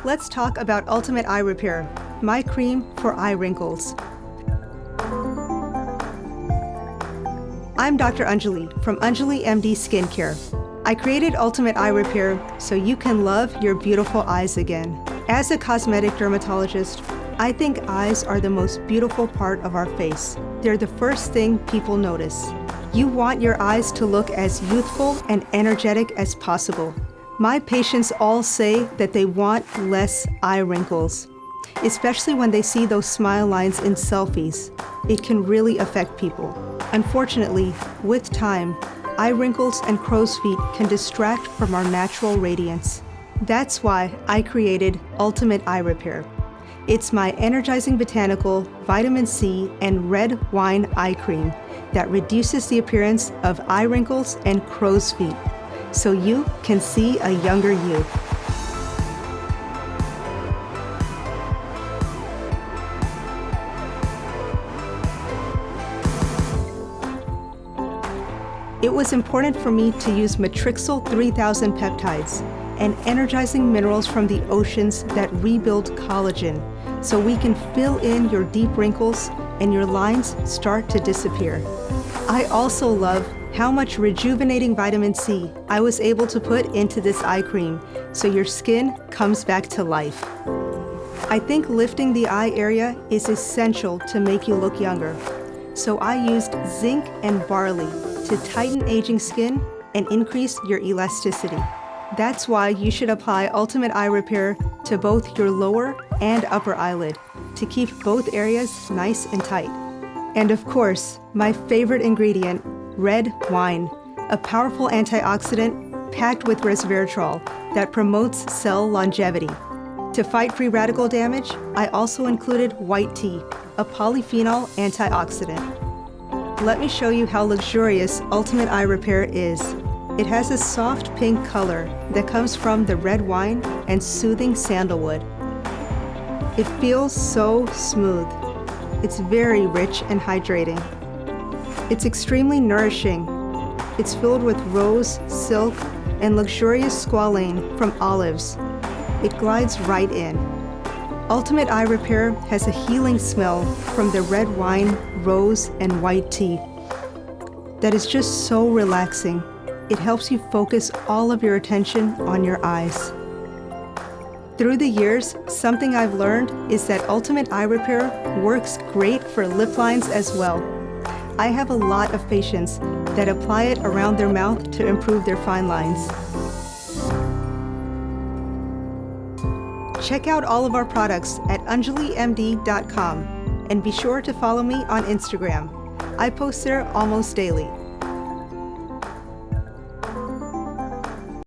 let's talk about Ultimate Eye Repair, my cream for eye wrinkles. I'm Dr. Anjali from Anjali MD Skincare. I created Ultimate Eye Repair so you can love your beautiful eyes again. As a cosmetic dermatologist, I think eyes are the most beautiful part of our face. They're the first thing people notice. You want your eyes to look as youthful and energetic as possible. My patients all say that they want less eye wrinkles, especially when they see those smile lines in selfies. It can really affect people. Unfortunately, with time, eye wrinkles and crow's feet can distract from our natural radiance. That's why I created Ultimate Eye Repair. It's my energizing botanical, vitamin C, and red wine eye cream that reduces the appearance of eye wrinkles and crow's feet, so you can see a younger you. It was important for me to use Matrixyl 3000 peptides and energizing minerals from the oceans that rebuild collagen, so we can fill in your deep wrinkles and your lines start to disappear. I also love how much rejuvenating vitamin C I was able to put into this eye cream, so your skin comes back to life. I think lifting the eye area is essential to make you look younger, so I used zinc and barley to tighten aging skin and increase your elasticity. That's why you should apply Ultimate Eye Repair to both your lower and upper eyelid to keep both areas nice and tight. And of course, my favorite ingredient, red wine, a powerful antioxidant packed with resveratrol that promotes cell longevity. To fight free radical damage, I also included white tea, a polyphenol antioxidant. Let me show you how luxurious Ultimate Eye Repair is. It has a soft pink color that comes from the red wine and soothing sandalwood. It feels so smooth. It's very rich and hydrating. It's extremely nourishing. It's filled with rose, silk, and luxurious squalane from olives. It glides right in. Ultimate Eye Repair has a healing smell from the red wine, rose, and white tea that is just so relaxing. It helps you focus all of your attention on your eyes. Through the years, something I've learned is that Ultimate Eye Repair works great for lip lines as well. I have a lot of patients that apply it around their mouth to improve their fine lines. Check out all of our products at anjalimd.com and be sure to follow me on Instagram. I post there almost daily.